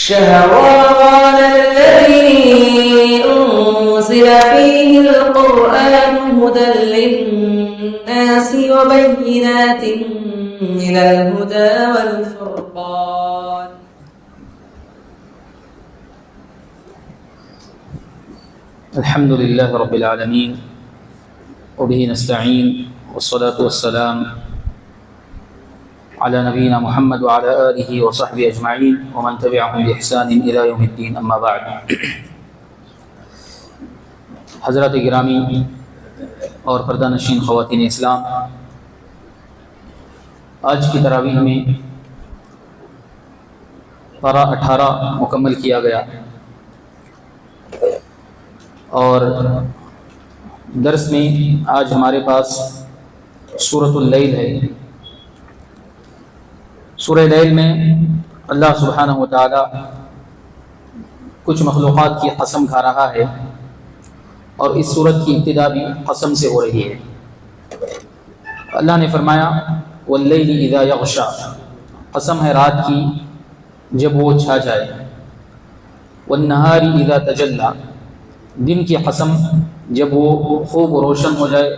شهر رمضان الذي أنزل فيه القرآن هدى للناس وبينات من الهدى والفرقان. الحمد لله رب العالمين وبه نستعين والصلاة والسلام على نبينا محمد وعلى آله وصحبه أجمعين ومن تبعهم بإحسان إلى يوم الدين. أما بعد. حضرات گرامی اور پردہ نشین خواتین اسلام، آج کی تراویح میں پارہ 18 مکمل کیا گیا اور درس میں آج ہمارے پاس سورۃ اللیل ہے. سورہ لیل میں اللہ سبحانہ و تعالی کچھ مخلوقات کی قسم کھا رہا ہے اور اس سورت کی ابتدا بھی قسم سے ہو رہی ہے. اللہ نے فرمایا واللیل اذا یغشا، قسم ہے رات کی جب وہ چھا جائے. والنہار اذا تجلی، دن کی قسم جب وہ خوب روشن ہو جائے،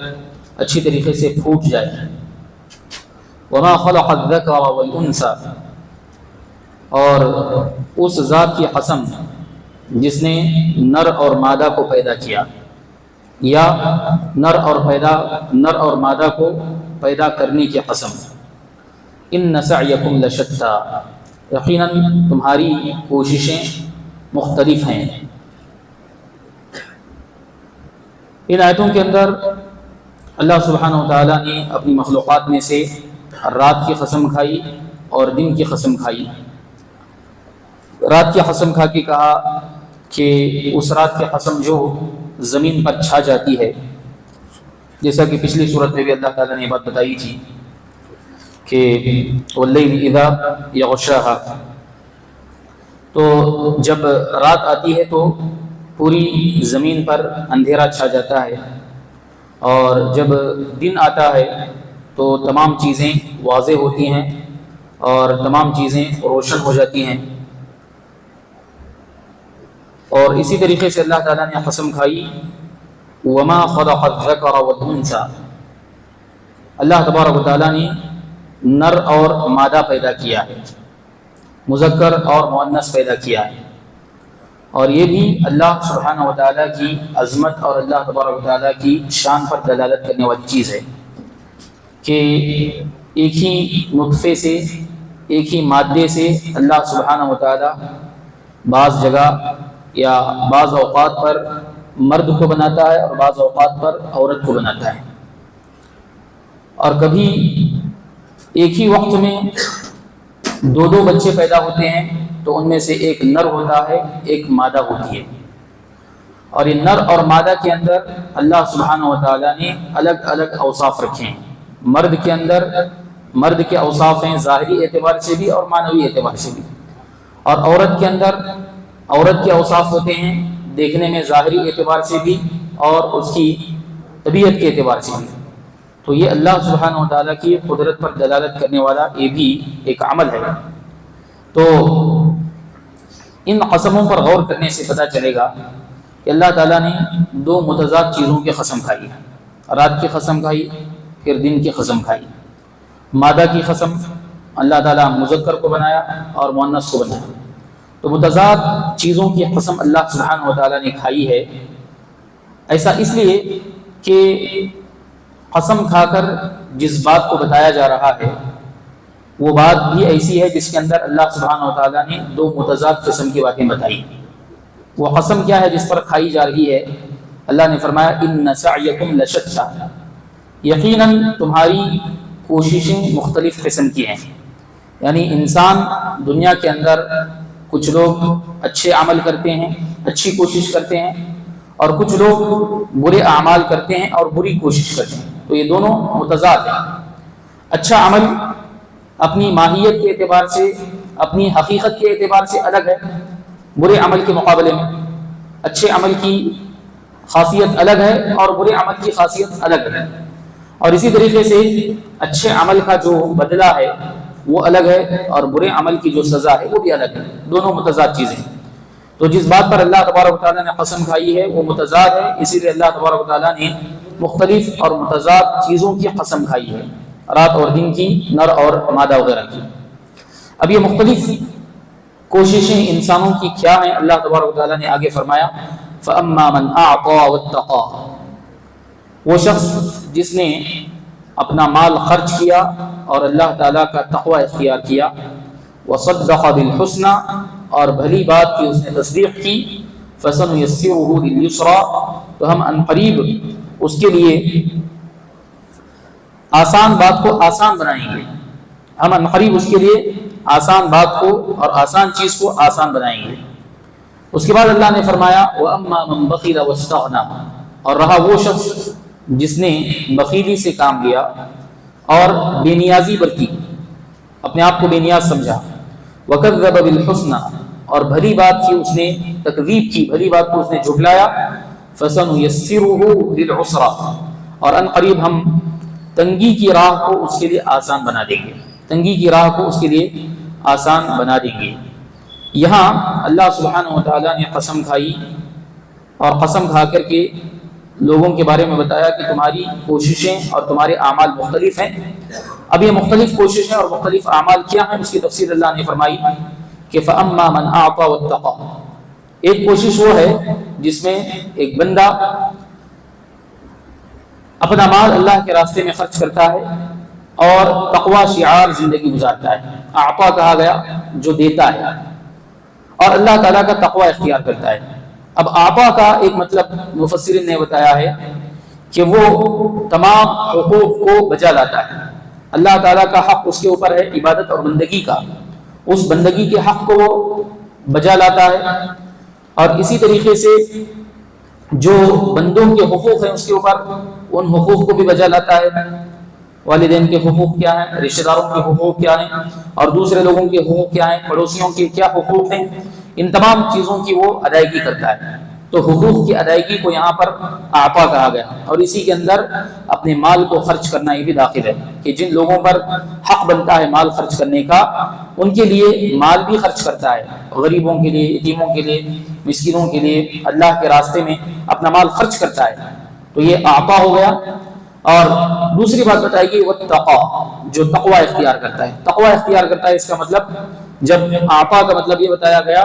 اچھی طریقے سے پھوٹ جائے. وما خلق الذکر والانثى، اور اس ذات کی قسم جس نے نر اور مادہ کو پیدا کیا، یا نر اور مادہ کو پیدا کرنے کی قسم. ان سعیکم لشتی، یقیناً تمہاری کوششیں مختلف ہیں. ان آیتوں کے اندر اللہ سبحانہ و تعالیٰ نے اپنی مخلوقات میں سے رات کی قسم کھائی اور دن کی قسم کھائی. رات کی قسم کھا کے کہا کہ اس رات کی قسم جو زمین پر چھا جاتی ہے، جیسا کہ پچھلی صورت میں بھی اللہ تعالیٰ نے یہ بات بتائی تھی کہ واللیل اذا یغشاہا، تو جب رات آتی ہے تو پوری زمین پر اندھیرا چھا جاتا ہے، اور جب دن آتا ہے تو تمام چیزیں واضح ہوتی ہیں اور تمام چیزیں روشن ہو جاتی ہیں. اور اسی طریقے سے اللہ تعالیٰ نے قسم کھائی وما خلق الذکر والانثى، اللہ تبارک و تعالیٰ نے نر اور مادہ پیدا کیا ہے، مذکر اور مؤنث پیدا کیا ہے. اور یہ بھی اللہ سبحانہ و تعالیٰ کی عظمت اور اللہ تبارک و تعالیٰ کی شان پر دلالت کرنے والی چیز ہے کہ ایک ہی نطفے سے، ایک ہی مادے سے اللہ سبحانہ و تعالیٰ بعض جگہ یا بعض اوقات پر مرد کو بناتا ہے اور بعض اوقات پر عورت کو بناتا ہے. اور کبھی ایک ہی وقت میں دو بچے پیدا ہوتے ہیں تو ان میں سے ایک نر ہوتا ہے، ایک مادہ ہوتی ہے. اور یہ نر اور مادہ کے اندر اللہ سبحانہ و تعالیٰ نے الگ الگ اوصاف رکھے ہیں. مرد کے اندر مرد کے اوصاف ہیں ظاہری اعتبار سے بھی اور معنوی اعتبار سے بھی، اور عورت کے اندر عورت کے اوصاف ہوتے ہیں دیکھنے میں ظاہری اعتبار سے بھی اور اس کی طبیعت کے اعتبار سے بھی. تو یہ اللہ سبحانہ و تعالیٰ کی قدرت پر دلالت کرنے والا یہ بھی ایک عمل ہے. تو ان قسموں پر غور کرنے سے پتہ چلے گا کہ اللہ تعالیٰ نے دو متضاد چیزوں کی قسم کھائی. رات کی قسم کھائی، پھر دن کی قسم کھائی. مادہ کی قسم، اللہ تعالیٰ مذکر کو بنایا اور مؤنث کو بنایا. تو متضاد چیزوں کی قسم اللہ سبحانہ و تعالیٰ نے کھائی ہے. ایسا اس لیے کہ قسم کھا کر جس بات کو بتایا جا رہا ہے وہ بات بھی ایسی ہے جس کے اندر اللہ سبحانہ و تعالیٰ نے دو متضاد قسم کی باتیں بتائی. وہ قسم کیا ہے جس پر کھائی جا رہی ہے؟ اللہ نے فرمایا ان سعیکم لشتی، یقیناً تمہاری کوششیں مختلف قسم کی ہیں. یعنی انسان دنیا کے اندر کچھ لوگ اچھے عمل کرتے ہیں، اچھی کوشش کرتے ہیں، اور کچھ لوگ برے اعمال کرتے ہیں اور بری کوشش کرتے ہیں. تو یہ دونوں متضاد ہیں. اچھا عمل اپنی ماہیت کے اعتبار سے، اپنی حقیقت کے اعتبار سے الگ ہے برے عمل کے مقابلے میں. اچھے عمل کی خاصیت الگ ہے اور برے عمل کی خاصیت الگ ہے. اور اسی طریقے سے اچھے عمل کا جو بدلہ ہے وہ الگ ہے، اور برے عمل کی جو سزا ہے وہ بھی الگ ہے، دونوں متضاد چیزیں ہیں۔ تو جس بات پر اللہ تبارک و تعالیٰ نے قسم کھائی ہے وہ متضاد ہے، اسی لیے اللہ تبارک و تعالیٰ نے مختلف اور متضاد چیزوں کی قسم کھائی ہے، رات اور دن کی، نر اور مادہ وغیرہ کی۔ اب یہ مختلف کوششیں انسانوں کی کیا ہیں، اللہ تبارک و تعالیٰ نے آگے فرمایا فَأَمَّا مَنْ أَعْطَى وَاتَّقَى، وہ شخص جس نے اپنا مال خرچ کیا اور اللہ تعالیٰ کا تقوی اختیار کیا، وَصَدَّقَ بِالْحُسْنَى، اور بھلی بات کی اس نے تصدیق کی، فَسَنُيَسِّرُهُ لِلْيُسْرَى، تو ہم عنقریب اس کے لیے آسان بات کو آسان بنائیں گے، ہم عنقریب اس کے لیے آسان بات کو اور آسان چیز کو آسان بنائیں گے۔ اس کے بعد اللہ نے فرمایا وَأَمَّا مَنْ بَخِلَ وَاسْتَغْنَى، اور رہا وہ شخص جس نے بخیلی سے کام لیا اور بے نیازی برتی، اپنے آپ کو بے نیاز سمجھا، وَكَذَّبَ بِالْحُسْنَى، اور بھلی بات کی اس نے تکذیب کی، بھلی بات کو اس نے جھٹلایا، فَسَنُيَسِّرُهُ لِلْعُسْرَى، اور ان قریب ہم تنگی کی راہ کو اس کے لیے آسان بنا دیں گے، تنگی کی راہ کو اس کے لیے آسان بنا دیں گے۔ یہاں اللہ سبحانہ و تعالیٰ نے قسم کھائی اور قسم کھا کر کے لوگوں کے بارے میں بتایا کہ تمہاری کوششیں اور تمہارے اعمال مختلف ہیں۔ اب یہ مختلف کوششیں اور مختلف اعمال کیا ہیں، اس کی تفسیر اللہ نے فرمائی کہ فَأَمَّا مَنْ أَعْطَى وَاتَّقَى، ایک کوشش وہ ہے جس میں ایک بندہ اپنا مال اللہ کے راستے میں خرچ کرتا ہے اور تقوی شعار زندگی گزارتا ہے۔ اعطا کہا گیا جو دیتا ہے، اور اللہ تعالیٰ کا تقوی اختیار کرتا ہے۔ اب اعطا کا ایک مطلب مفسرین نے بتایا ہے کہ وہ تمام حقوق کو بجا لاتا ہے، اللہ تعالیٰ کا حق اس کے اوپر ہے عبادت اور بندگی کا، اس بندگی کے حق کو وہ بجا لاتا ہے، اور اسی طریقے سے جو بندوں کے حقوق ہیں اس کے اوپر ان حقوق کو بھی بجا لاتا ہے۔ والدین کے حقوق کیا ہیں، رشتہ داروں کے حقوق کیا ہیں، اور دوسرے لوگوں کے حقوق کیا ہیں، پڑوسیوں کے کیا حقوق ہیں، ان تمام چیزوں کی وہ ادائیگی کرتا ہے۔ تو حقوق کی ادائیگی کو یہاں پر اعطا کہا گیا، اور اسی کے اندر اپنے مال کو خرچ کرنا یہ بھی داخل ہے کہ جن لوگوں پر حق بنتا ہے مال خرچ کرنے کا ان کے لیے مال بھی خرچ کرتا ہے، غریبوں کے لیے، یتیموں کے لیے، مسکینوں کے لیے اللہ کے راستے میں اپنا مال خرچ کرتا ہے، تو یہ اعطا ہو گیا۔ اور دوسری بات بتائی گئی واتقا، جو تقوی اختیار کرتا ہے، تقوی اختیار کرتا ہے، اس کا مطلب جب اعطا کا مطلب یہ بتایا گیا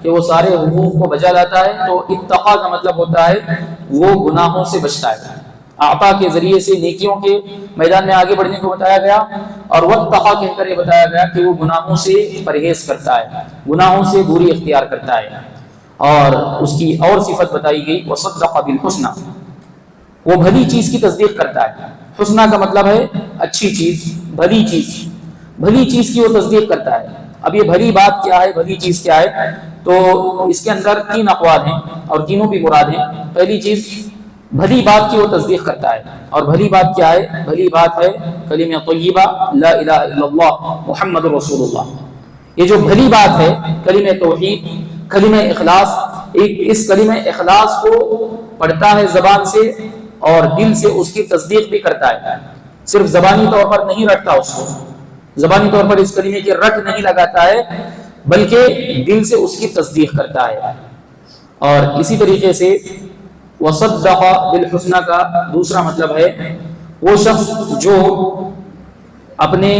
کہ وہ سارے حقوق کو بجا لاتا ہے، تو اتقا کا مطلب ہوتا ہے وہ گناہوں سے بچتا ہے۔ اعطا کے ذریعے سے نیکیوں کے میدان میں آگے بڑھنے کو بتایا گیا، اور واتقا کہہ کر یہ بتایا گیا کہ وہ گناہوں سے پرہیز کرتا ہے، گناہوں سے دوری اختیار کرتا ہے۔ اور اس کی اور صفت بتائی گئی وصدق بالحسنى، وہ بھلی چیز کی تصدیق کرتا ہے۔ حسنہ کا مطلب ہے اچھی چیز، بھلی چیز، بھلی چیز کی وہ تصدیق کرتا ہے۔ اب یہ بھلی بات کیا ہے، بھلی چیز کیا ہے، تو اس کے اندر تین اقوال ہیں اور تینوں بھی مراد ہیں۔ پہلی چیز بھلی بات کی وہ تصدیق کرتا ہے، اور بھلی بات کیا ہے؟ بھلی بات ہے کلمہ طیبہ لا الہ الا اللہ محمد رسول اللہ۔ یہ جو بھلی بات ہے کلمہ توحید، کلمہ اخلاص، اس کلمہ اخلاص کو پڑھتا ہے زبان سے اور دل سے اس کی تصدیق بھی کرتا ہے، صرف زبانی طور پر نہیں رٹتا، اس کو زبانی طور پر اس کلمے کے رٹ نہیں لگاتا ہے، بلکہ دل سے اس کی تصدیق کرتا ہے۔ اور اسی طریقے سے وصدق بالحسنى کا دوسرا مطلب ہے وہ شخص جو اپنے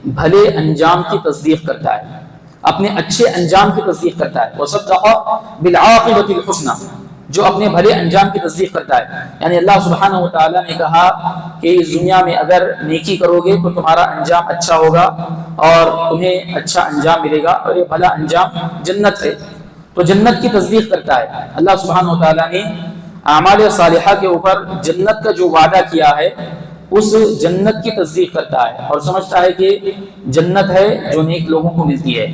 بھلے انجام کی تصدیق کرتا ہے، اپنے اچھے انجام کی تصدیق کرتا ہے۔ وصدق بالعاقبۃ الحسنى، جو اپنے بھلے انجام کی تصدیق کرتا ہے، یعنی اللہ سبحانہ و تعالیٰ نے کہا کہ اس دنیا میں اگر نیکی کرو گے تو تمہارا انجام اچھا ہوگا اور تمہیں اچھا انجام ملے گا، اور یہ بھلا انجام جنت ہے، تو جنت کی تصدیق کرتا ہے۔ اللہ سبحانہ و تعالیٰ نے اعمال صالحہ کے اوپر جنت کا جو وعدہ کیا ہے اس جنت کی تصدیق کرتا ہے اور سمجھتا ہے کہ جنت ہے جو نیک لوگوں کو ملتی ہے۔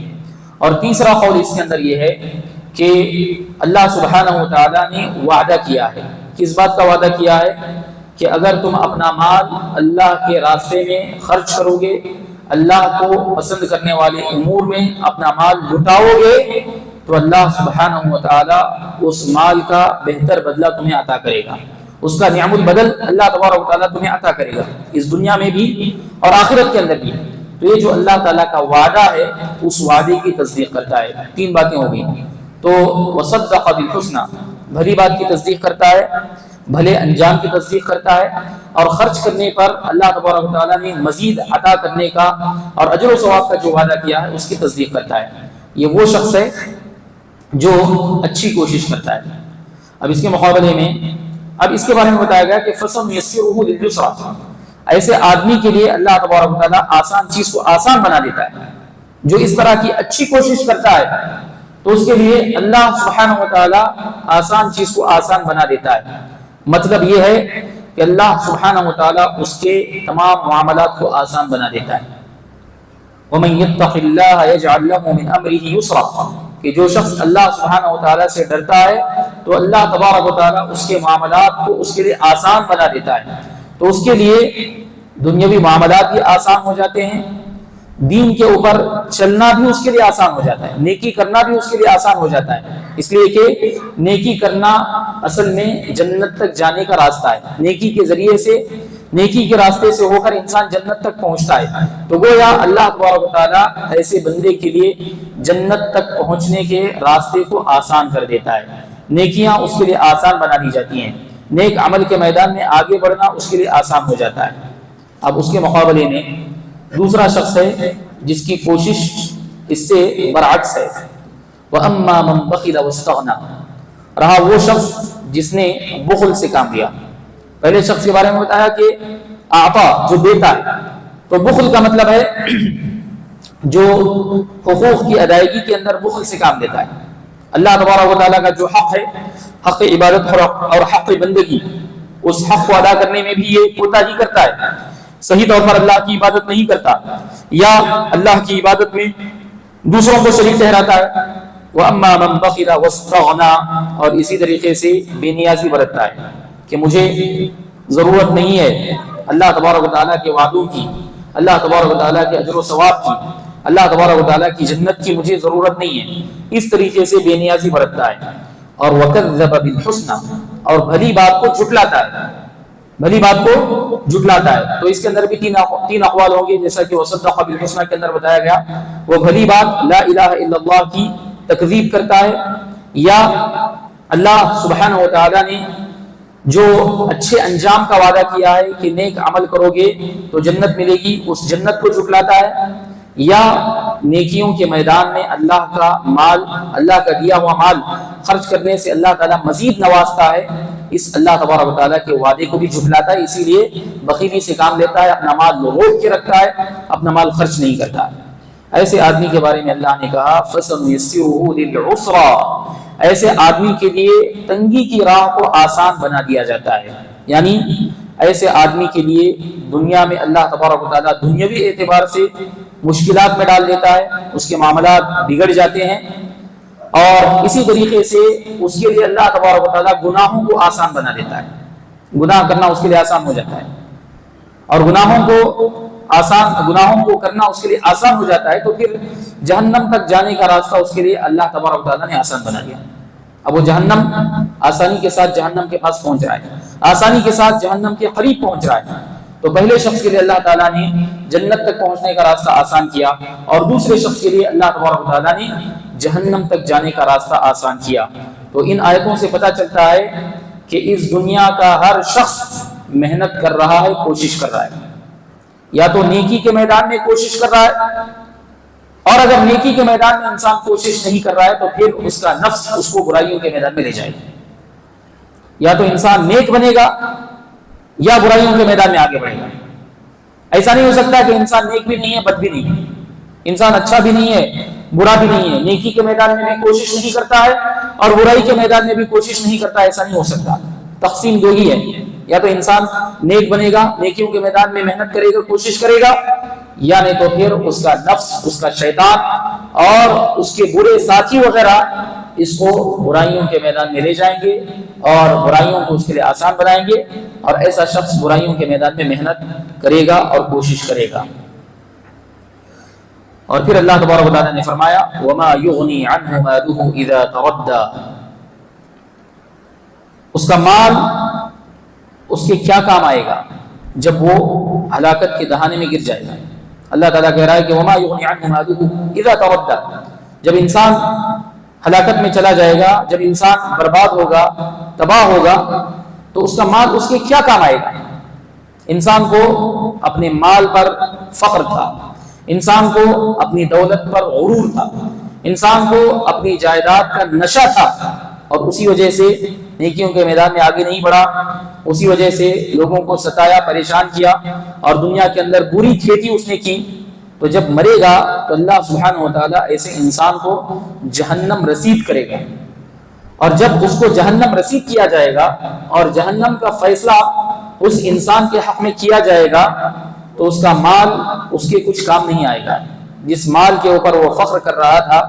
اور تیسرا قول اس کے اندر یہ ہے کہ اللہ سبحانہ و تعالیٰ نے وعدہ کیا ہے، کس بات کا وعدہ کیا ہے؟ کہ اگر تم اپنا مال اللہ کے راستے میں خرچ کرو گے، اللہ کو پسند کرنے والے امور میں اپنا مال لٹاؤ گے، تو اللہ سبحانہ و تعالیٰ اس مال کا بہتر بدلہ تمہیں عطا کرے گا، اس کا نعم البدل اللہ تبارک و تعالیٰ تمہیں عطا کرے گا، اس دنیا میں بھی اور آخرت کے اندر بھی۔ تو یہ جو اللہ تعالیٰ کا وعدہ ہے اس وعدے کی تصدیق کرتا ہے۔ تین باتیں ہو گئی۔ تو وصدق بالحسنى، بھلی بات کی تصدیق کرتا ہے، بھلے انجام کی تصدیق کرتا ہے، اور خرچ کرنے پر اللہ تبارک و تعالیٰ نے مزید عطا کرنے کا اور اجر و ثواب کا جو وعدہ کیا ہے اس کی تصدیق کرتا ہے۔ یہ وہ شخص ہے جو اچھی کوشش کرتا ہے۔ اب اس کے مقابلے میں اب اس کے بارے میں بتایا گیا کہ فَسَنُيَسِّرُهُ لِلْيُسْرَىٰ، ایسے آدمی کے لیے اللہ تبارک و تعالیٰ آسان چیز کو آسان بنا دیتا ہے۔ جو اس طرح کی اچھی کوشش کرتا ہے تو اس کے لیے اللہ سبحانہ و تعالیٰ آسان چیز کو آسان بنا دیتا ہے۔ مطلب یہ ہے کہ اللہ سبحانہ و تعالیٰ اس کے تمام معاملات کو آسان بنا دیتا ہے۔ وَمَن يَتَّقِ اللَّهَ يَجْعَل لَّهُ مِنْ أَمْرِهِ يُسْرًا، کہ جو شخص اللہ سبحانہ و تعالیٰ سے ڈرتا ہے تو اللہ تبارک و تعالیٰ اس کے معاملات کو اس کے لیے آسان بنا دیتا ہے۔ تو اس کے لیے دنیاوی معاملات بھی آسان ہو جاتے ہیں، دین کے اوپر چلنا بھی اس کے لیے آسان ہو جاتا ہے، نیکی کرنا بھی اس کے لیے آسان ہو جاتا ہے، اس لیے کہ نیکی کرنا اصل میں جنت تک جانے کا راستہ ہے۔ نیکی کے ذریعے سے، نیکی کے راستے سے ہو کر انسان جنت تک پہنچتا ہے۔ تو گویا اللہ تبارک و تعالیٰ ایسے بندے کے لیے جنت تک پہنچنے کے راستے کو آسان کر دیتا ہے، نیکیاں اس کے لیے آسان بنا دی جاتی ہیں، نیک عمل کے میدان میں آگے بڑھنا اس کے لیے آسان ہو جاتا ہے۔ اب اس کے مقابلے میں دوسرا شخص ہے جس کی کوشش اس سے برعکس ہے۔ وَأَمَّا مَنْ بَخِلَ وَاسْتَغْنَىٰ، رہا وہ شخص جس نے بخل سے کام لیا۔ پہلے شخص کے بارے میں بتایا کہ آتا، جو دیتا ہے، تو بخل کا مطلب ہے جو حقوق کی ادائیگی کے اندر بخل سے کام لیتا ہے۔ اللہ تبارک و تعالیٰ کا جو حق ہے، حق عبادت اور حق بندگی، اس حق کو ادا کرنے میں بھی یہ کوتاہی کرتا ہے، صحیح طور پر اللہ کی عبادت نہیں کرتا، یا اللہ کی عبادت میں دوسروں کو شریک ٹھہراتا ہے۔ وَأَمَّا مَنْ بَخِلَ وَاسْتَغْنَىٰ، اور اسی طریقے سے بے نیازی برتتا ہے کہ مجھے ضرورت نہیں ہے اللہ تبارک و تعالیٰ کے وعدوں کی، اللہ تبارک و تعالیٰ کے اجر و ثواب کی، اللہ تبارک و تعالیٰ کی جنت کی مجھے ضرورت نہیں ہے، اس طریقے سے بے نیازی برتتا ہے۔ اور وَكَذَّبَ بِالْحُسْنَىٰ، اور بھلی بات کو جھٹلاتا ہے، بھلی بات کو جھٹلاتا ہے۔ تو اس کے اندر بھی تین اقوال ہوں گے، جیسا کہ وصدق بالحسنى کے اندر بتایا گیا۔ وہ بھلی بات لا الہ الا اللہ کی تکذیب کرتا ہے، یا اللہ سبحانہ و تعالیٰ نے جو اچھے انجام کا وعدہ کیا ہے کہ نیک عمل کرو گے تو جنت ملے گی، اس جنت کو جھٹلاتا ہے، یا نیکیوں کے میدان میں اللہ کا مال، اللہ کا دیا ہوا مال خرچ کرنے سے اللہ تعالیٰ مزید نوازتا ہے، اس اللہ تبارک و تعالیٰ کے وعدے کو بھی جھٹلاتا ہے، اسی لیے بخیلی سے کام لیتا ہے، اپنا مال روک کے رکھتا ہے، اپنا مال خرچ نہیں کرتا۔ ایسے آدمی کے بارے میں اللہ نے کہا فَسَنُيَسِّرُهُ لِلْعُسْرَىٰ، ایسے آدمی کے لیے تنگی کی راہ کو آسان بنا دیا جاتا ہے، یعنی ایسے آدمی کے لیے دنیا میں اللہ تبارک و تعالیٰ دنیاوی اعتبار سے مشکلات میں ڈال دیتا ہے، اس کے معاملات بگڑ جاتے ہیں، اور اسی طریقے سے اس کے لیے اللہ تبارک و تعالیٰ گناہوں کو آسان بنا دیتا ہے، گناہ کرنا اس کے لیے آسان ہو جاتا ہے، اور گناہوں کو کرنا اس کے لیے آسان ہو جاتا ہے، تو پھر جہنم تک جانے کا راستہ اس کے لیے اللہ تبارک و تعالیٰ نے آسان بنا دیا۔ اب وہ جہنم آسانی کے ساتھ جہنم کے پاس پہنچ رہا ہے، آسانی کے ساتھ جہنم کے قریب پہنچ رہا ہے۔ تو پہلے شخص کے لیے اللہ تعالیٰ نے جنت تک پہنچنے کا راستہ آسان کیا، اور دوسرے شخص کے لیے اللہ تبارک و تعالیٰ نے جہنم تک جانے کا راستہ آسان کیا۔ تو ان آیتوں سے پتہ چلتا ہے کہ اس دنیا کا ہر شخص محنت کر رہا ہے، کوشش کر رہا ہے، یا تو نیکی کے میدان میں کوشش کر رہا ہے، اور اگر نیکی کے میدان میں انسان کوشش نہیں کر رہا ہے تو پھر اس کا نفس اس کو برائیوں کے میدان میں لے جائے گا۔ یا تو انسان نیک بنے گا یا برائیوں کے میدان میں آگے بڑھے گا۔ ایسا نہیں ہو سکتا کہ انسان نیک بھی نہیں ہے، بد بھی نہیں ہے، انسان اچھا بھی نہیں ہے، برا بھی نہیں ہے، نیکی کے میدان میں بھی کوشش نہیں کرتا ہے اور برائی کے میدان میں بھی کوشش نہیں کرتا، ایسا نہیں ہو سکتا۔ تقسیم دو ہی ہے، یا تو انسان نیک بنے گا، نیکیوں کے میدان میں محنت کرے گا، کوشش کرے گا، یا نہیں تو پھر اس کا نفس، اس کا شیطان اور اس کے برے ساتھی وغیرہ اس کو برائیوں کے میدان میں لے جائیں گے اور برائیوں کو اس کے لیے آسان بنائیں گے، اور ایسا شخص برائیوں کے میدان میں محنت کرے گا اور کوشش کرے گا۔ اور پھر اللہ تبارک و تعالیٰ نے فرمایا وَمَا يُغْنِي عَنْهُ مَالُهُ إِذَا تَرَدَّى، اس کا مال اس کے کیا کام آئے گا جب وہ ہلاکت کے دہانے میں گر جائے گا۔ اللہ تعالیٰ کہہ رہا ہے کہ وما یغنی عنہ مالہ اذا تردى، جب انسان ہلاکت میں چلا جائے گا، جب انسان برباد ہوگا، تباہ ہوگا، تو اس کا مال اس کے کیا کام آئے گا؟ انسان کو اپنے مال پر فخر تھا، انسان کو اپنی دولت پر غرور تھا، انسان کو اپنی جائیداد کا نشہ تھا، اور اسی وجہ سے نیکیوں کے میدان میں آگے نہیں بڑھا، اسی وجہ سے لوگوں کو ستایا، پریشان کیا، اور دنیا کے اندر بری کھیتی اس نے کی، تو جب مرے گا تو اللہ سبحانہ و تعالیٰ ایسے انسان کو جہنم رسید کرے گا، اور جب اس کو جہنم رسید کیا جائے گا اور جہنم کا فیصلہ اس انسان کے حق میں کیا جائے گا، تو اس کا مال اس کے کچھ کام نہیں آئے گا۔ جس مال کے اوپر وہ فخر کر رہا تھا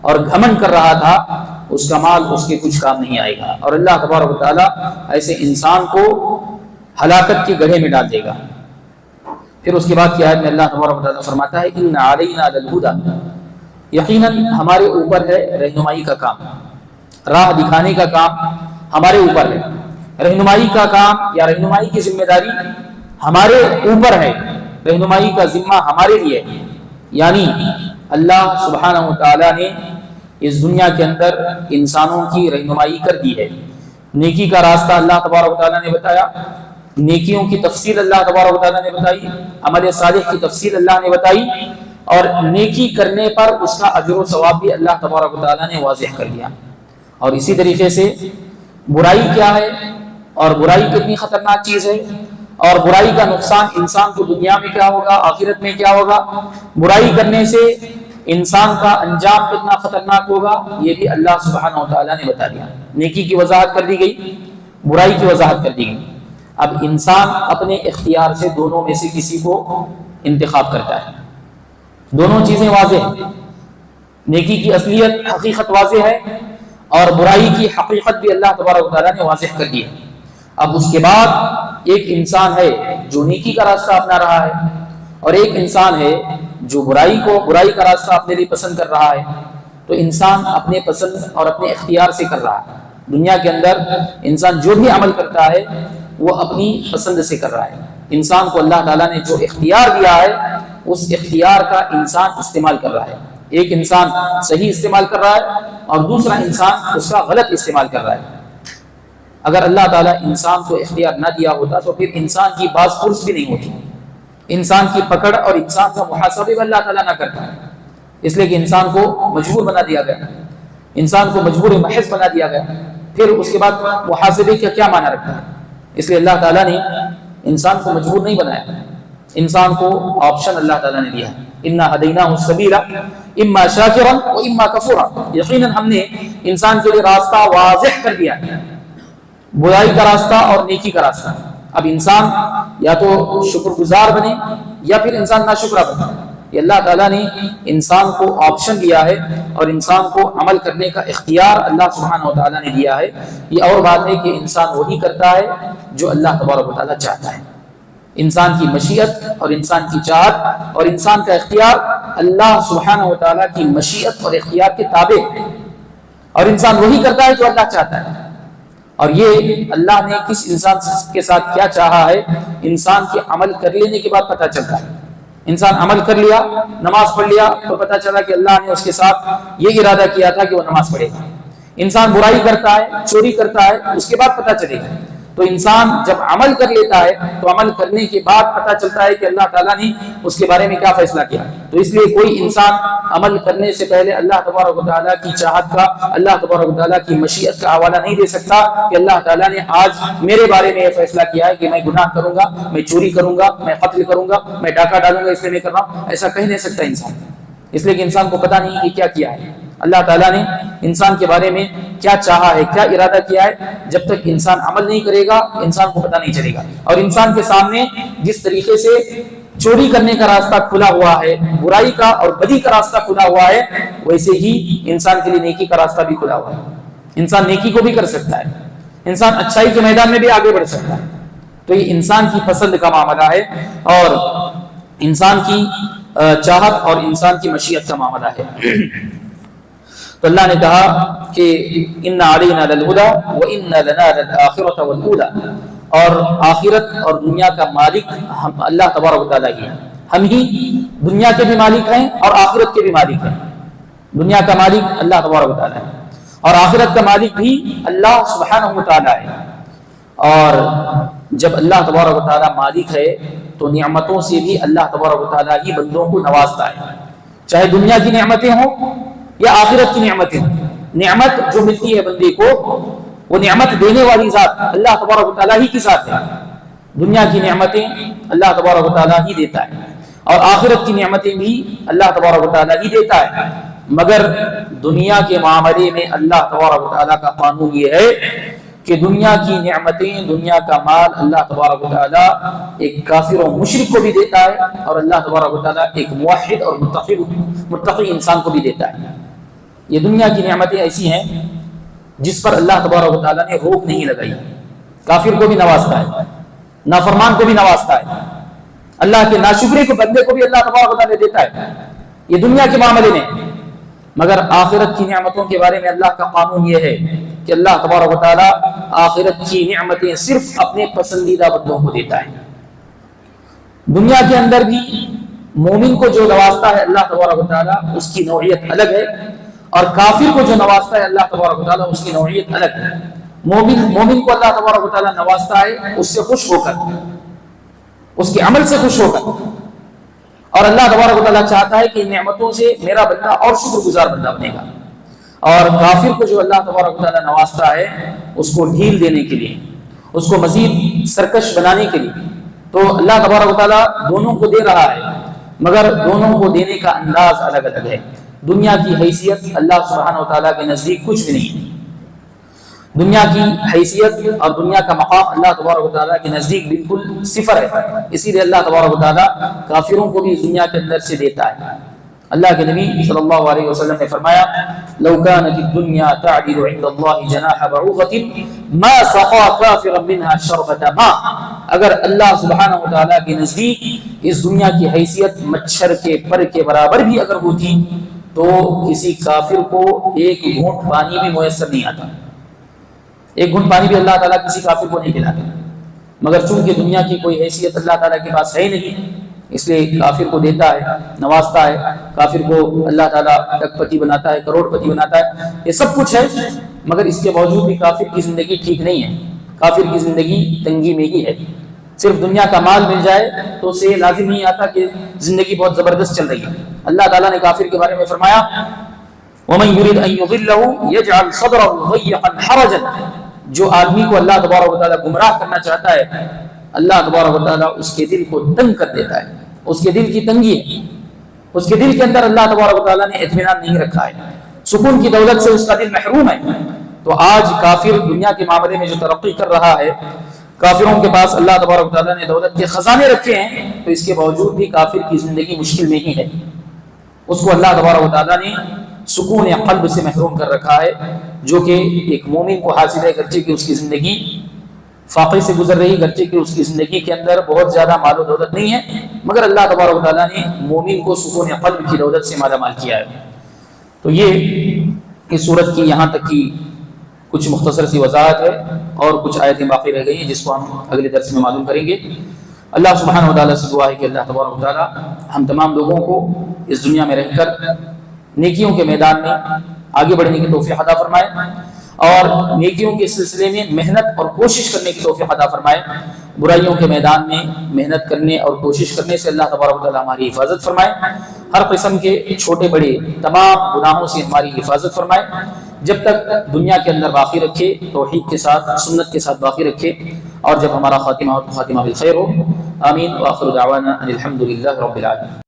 اور گھمنڈ کر رہا تھا، اس کا مال اس کے کچھ کام نہیں آئے گا، اور اللہ تبارک و تعالیٰ ایسے انسان کو ہلاکت کے گڑھے میں ڈال دے گا۔ پھر اس کے بعد کی آیت میں اللہ تبارک و تعالیٰ فرماتا ہے ان علینا للہدی، یقیناً ہمارے اوپر ہے رہنمائی کا کام، راہ دکھانے کا کام ہمارے اوپر ہے، رہنمائی کا کام یا رہنمائی کی ذمہ داری ہمارے اوپر ہے، رہنمائی کا ذمہ ہمارے لیے، یعنی اللہ سبحانہ و تعالیٰ نے اس دنیا کے اندر انسانوں کی رہنمائی کر دی ہے۔ نیکی کا راستہ اللہ تبارک و تعالیٰ نے بتایا، نیکیوں کی تفصیل اللہ تبارک و تعالیٰ نے بتائی، عمل صالح کی تفصیل اللہ نے بتائی، اور نیکی کرنے پر اس کا اجر و ثواب بھی اللہ تبارک و تعالیٰ نے واضح کر دیا۔ اور اسی طریقے سے برائی کیا ہے اور برائی کتنی خطرناک چیز ہے، اور برائی کا نقصان انسان کو دنیا میں کیا ہوگا، آخرت میں کیا ہوگا، برائی کرنے سے انسان کا انجام کتنا خطرناک ہوگا، یہ بھی اللہ سبحانہ و تعالیٰ نے بتا دیا۔ نیکی کی وضاحت کر دی گئی، برائی کی وضاحت کر دی گئی۔ اب انسان اپنے اختیار سے دونوں میں سے کسی کو انتخاب کرتا ہے، دونوں چیزیں واضح ہیں، نیکی کی اصلیت حقیقت واضح ہے، اور برائی کی حقیقت بھی اللہ تبارک و تعالیٰ نے واضح کر دی ہے۔ اب اس کے بعد ایک انسان ہے جو نیکی کا راستہ اپنا رہا ہے، اور ایک انسان ہے جو برائی کا راستہ اپنے لیے پسند کر رہا ہے۔ تو انسان اپنے پسند اور اپنے اختیار سے کر رہا ہے۔ دنیا کے اندر انسان جو بھی عمل کرتا ہے وہ اپنی پسند سے کر رہا ہے۔ انسان کو اللہ تعالیٰ نے جو اختیار دیا ہے اس اختیار کا انسان استعمال کر رہا ہے۔ ایک انسان صحیح استعمال کر رہا ہے اور دوسرا انسان اس کا غلط استعمال کر رہا ہے۔ اگر اللہ تعالیٰ انسان کو اختیار نہ دیا ہوتا تو پھر انسان کی باز پرس بھی نہیں ہوتی، انسان کی پکڑ اور انسان کا محاسبہ بھی اللہ تعالیٰ نہ کرتا ہے، اس لیے کہ انسان کو مجبور بنا دیا گیا، انسان کو مجبور محض بنا دیا گیا۔ پھر اس کے بعد محاسبے کا کیا معنی رکھتا ہے؟ اس لیے اللہ تعالیٰ نے انسان کو مجبور نہیں بنایا، انسان کو آپشن اللہ تعالیٰ نے دیا۔ انا ہدیناہ السبیل اما شاکرا و اما کفورا، یقیناً ہم نے انسان کے لیے راستہ واضح کر دیا ہے، برائی کا راستہ اور نیکی کا راستہ۔ اب انسان یا تو شکر گزار بنے یا پھر انسان ناشکرا بنے۔ یہ اللہ تعالیٰ نے انسان کو آپشن دیا ہے، اور انسان کو عمل کرنے کا اختیار اللہ سبحانہ و تعالیٰ نے دیا ہے۔ یہ اور بات ہے کہ انسان وہی کرتا ہے جو اللہ تبارک و تعالیٰ چاہتا ہے۔ انسان کی مشیت اور انسان کی چاہت اور انسان کا اختیار اللہ سبحانہ و تعالیٰ کی مشیت اور اختیار کے تابع ہے، اور انسان وہی کرتا ہے جو اللہ چاہتا ہے۔ اور یہ اللہ نے کس انسان کے ساتھ کیا چاہا ہے انسان کے عمل کر لینے کے بعد پتہ چلتا ہے۔ انسان عمل کر لیا، نماز پڑھ لیا، تو پتہ چلا کہ اللہ نے اس کے ساتھ یہ ارادہ کیا تھا کہ وہ نماز پڑھے گا۔ انسان برائی کرتا ہے، چوری کرتا ہے، اس کے بعد پتہ چلے گا۔ تو انسان جب عمل کر لیتا ہے تو عمل کرنے کے بعد پتہ چلتا ہے کہ اللہ تعالیٰ نے اس کے بارے میں کیا فیصلہ کیا۔ تو اس لیے کوئی انسان عمل کرنے سے پہلے اللہ تبارک و تعالیٰ کی چاہت کا، اللہ تبارک و تعالیٰ کی مشیت کا حوالہ نہیں دے سکتا کہ اللہ تعالیٰ نے آج میرے بارے میں یہ فیصلہ کیا ہے کہ میں گناہ کروں گا، میں چوری کروں گا، میں قتل کروں گا، میں ڈاکہ ڈالوں گا، اس لیے میں کر رہا ہوں۔ ایسا کہہ نہیں سکتا انسان، اس لیے کہ انسان کو پتہ نہیں کہ کیا کیا ہے۔ اللہ تعالیٰ نے انسان کے بارے میں کیا چاہا ہے، کیا ارادہ کیا ہے، جب تک انسان عمل نہیں کرے گا انسان کو پتہ نہیں چلے گا۔ اور انسان کے سامنے جس طریقے سے چوری کرنے کا راستہ کھلا ہوا ہے، برائی کا اور بدی کا راستہ کھلا ہوا ہے، ویسے ہی انسان کے لیے نیکی کا راستہ بھی کھلا ہوا ہے۔ انسان نیکی کو بھی کر سکتا ہے، انسان اچھائی کے میدان میں بھی آگے بڑھ سکتا ہے۔ تو یہ انسان کی پسند کا معاملہ ہے، اور انسان کی چاہت اور انسان کی مشیت کا معاملہ ہے۔ تو اللہ نے کہا کہ ان علینا للہدی وان لنا للآخرۃ والأولی، اور آخرت اور دنیا کا مالک اللہ تبارک و تعالیٰ ہی ہے، ہم ہی دنیا کے بھی مالک ہیں اور آخرت کے بھی مالک ہیں. دنیا کا مالک اللہ تبارک و تعالیٰ ہے اور آخرت کا مالک بھی اللہ سبحانہ و تعالیٰ ہے. اور جب اللہ تبارک و تعالیٰ مالک ہے تو نعمتوں سے بھی اللہ تبارک و تعالیٰ ہی بندوں کو نوازتا ہے، چاہے دنیا کی نعمتیں ہوں یا آخرت کی نعمتیں ہوں. نعمت جو ملتی ہے بندے کو وہ نعمت دینے والی ذات اللہ تبارک و تعالیٰ ہی کی ذات ہے. دنیا کی نعمتیں اللہ تبارک و تعالیٰ ہی دیتا ہے اور آخرت کی نعمتیں بھی اللہ تبارک و تعالیٰ ہی دیتا ہے. مگر دنیا کے معاملے میں اللہ تبارک و تعالیٰ کا قانون یہ ہے کہ دنیا کی نعمتیں، دنیا کا مال اللہ تبارک و تعالیٰ ایک کافر و مشرک کو بھی دیتا ہے اور اللہ تبارک و تعالیٰ ایک موحد اور متقی انسان کو بھی دیتا ہے. یہ دنیا کی نعمتیں ایسی ہیں جس پر اللہ تبارک و تعالیٰ نے روک نہیں لگائی. کافر کو بھی نوازتا ہے، نافرمان کو بھی نوازتا ہے، اللہ کے ناشکرے کو بندے کو بھی اللہ تبارک و تعالیٰ دیتا ہے. یہ دنیا کے معاملے میں. مگر آخرت کی نعمتوں کے بارے میں اللہ کا قانون یہ ہے کہ اللہ تبارک و تعالیٰ آخرت کی نعمتیں صرف اپنے پسندیدہ بندوں کو دیتا ہے. دنیا کے اندر بھی مومن کو جو نوازتا ہے اللہ تبارک و تعالیٰ اس کی نوعیت الگ ہے اور کافر کو جو نوازتا ہے اللہ تبارک و تعالیٰ اس کی نوعیت الگ ہے. مومن کو اللہ تبارک و تعالیٰ نوازتا ہے اس سے خوش ہو کر، اس کے عمل سے خوش ہو کر، اور اللہ تبارک و تعالیٰ چاہتا ہے کہ ان نعمتوں سے میرا بندہ اور شکر گزار بندہ بنے گا. اور کافر کو جو اللہ تبارک و تعالیٰ نوازتا ہے اس کو ڈھیل دینے کے لیے، اس کو مزید سرکش بنانے کے لیے. تو اللہ تبارک و تعالیٰ دونوں کو دے رہا ہے مگر دونوں کو دینے کا انداز الگ الگ ہے. دنیا کی حیثیت اللہ سبحانہ و تعالیٰ کے نزدیک کچھ بھی نہیں ہے. دنیا کی حیثیت اور دنیا کا مقام اللہ تبارک و تعالیٰ کے نزدیک بالکل صفر ہے. اسی لیے اللہ تبارک و تعالیٰ کافروں کو بھی دنیا کے اندر سے دیتا ہے. اللہ کے نبی صلی اللہ علیہ وسلم نے فرمایا لو كانت الدنيا تعدل عند الله جناح بعوضة ما سقى كافرا منها شربة ماء. اگر اللہ سبحانہ و تعالیٰ کے نزدیک اس دنیا کی حیثیت مچھر کے پر کے برابر بھی اگر ہوتی تو کسی کافر کو ایک گھونٹ پانی بھی میسر نہیں آتا. ایک گھونٹ پانی بھی اللہ تعالیٰ کسی کافر کو نہیں پلاتا. مگر چونکہ دنیا کی کوئی حیثیت اللہ تعالیٰ کے پاس ہے نہیں اس لیے کافر کو دیتا ہے، نوازتا ہے. کافر کو اللہ تعالیٰ ارب پتی بناتا ہے، کروڑ پتی بناتا ہے. یہ سب کچھ ہے مگر اس کے باوجود بھی کافر کی زندگی ٹھیک نہیں ہے. کافر کی زندگی تنگی میں ہی ہے. صرف دنیا کا مال مل جائے تو اسے لازم نہیں آتا کہ زندگی بہت زبردست چل رہی ہے. اللہ تعالیٰ نے کافر کے بارے میں فرمایا وَمَن يُرِدْ أَن يُضِلَّهُ يَجْعَلْ صَدْرَهُ ضَيِّقًا حَرَجًا. جو آدمی کو اللہ تبارک و تعالیٰ گمراہ کرنا چاہتا ہے اللہ تبارک و تعالیٰ اس کے دل کو تنگ کر دیتا ہے. اس کے دل کی تنگی ہے، اس کے دل کے اندر اللہ تبارک و تعالیٰ نے اطمینان نہیں رکھا ہے. سکون کی دولت سے اس کا دل محروم ہے. تو آج کافر دنیا کے معاملے میں جو ترقی کر رہا ہے، کافروں کے پاس اللہ تبارک و تعالیٰ نے دولت کے خزانے رکھے ہیں تو اس کے باوجود بھی کافر کی زندگی مشکل میں ہی ہے. اس کو اللہ تبارک و تعالیٰ نے سکون قلب سے محروم کر رکھا ہے جو کہ ایک مومن کو حاصل ہے. گرچہ کہ اس کی زندگی فاقے سے گزر رہی، گرچہ کہ اس کی زندگی کے اندر بہت زیادہ مال و دولت نہیں ہے مگر اللہ تبارک و تعالیٰ نے مومن کو سکون قلب کی دولت سے مالا مال کیا ہے. تو یہ اس صورت کی یہاں تک کی کچھ مختصر سی وضاحت ہے اور کچھ آیتیں باقی رہ گئی ہیں جس کو ہم اگلے درس میں معلوم کریں گے. اللہ سبحانہ و تعالیٰ سے دعا ہے کہ اللہ تبارک و تعالیٰ ہم تمام لوگوں کو اس دنیا میں رہ کر نیکیوں کے میدان میں آگے بڑھنے کی توفیق عطا فرمائے اور نیکیوں کے سلسلے میں محنت اور کوشش کرنے کی توفیق عطا فرمائے. برائیوں کے میدان میں محنت کرنے اور کوشش کرنے سے اللہ تبارک و تعالیٰ ہماری حفاظت فرمائے. ہر قسم کے چھوٹے بڑے تمام گناہوں سے ہماری حفاظت فرمائے. جب تک دنیا کے اندر باقی رکھے، توحید کے ساتھ سنت کے ساتھ باقی رکھے، اور جب ہمارا خاتمہ ہو تو خاتمہ بالخیر ہو. آمین. وآخر دعوانا ان الحمد للہ رب العالمین.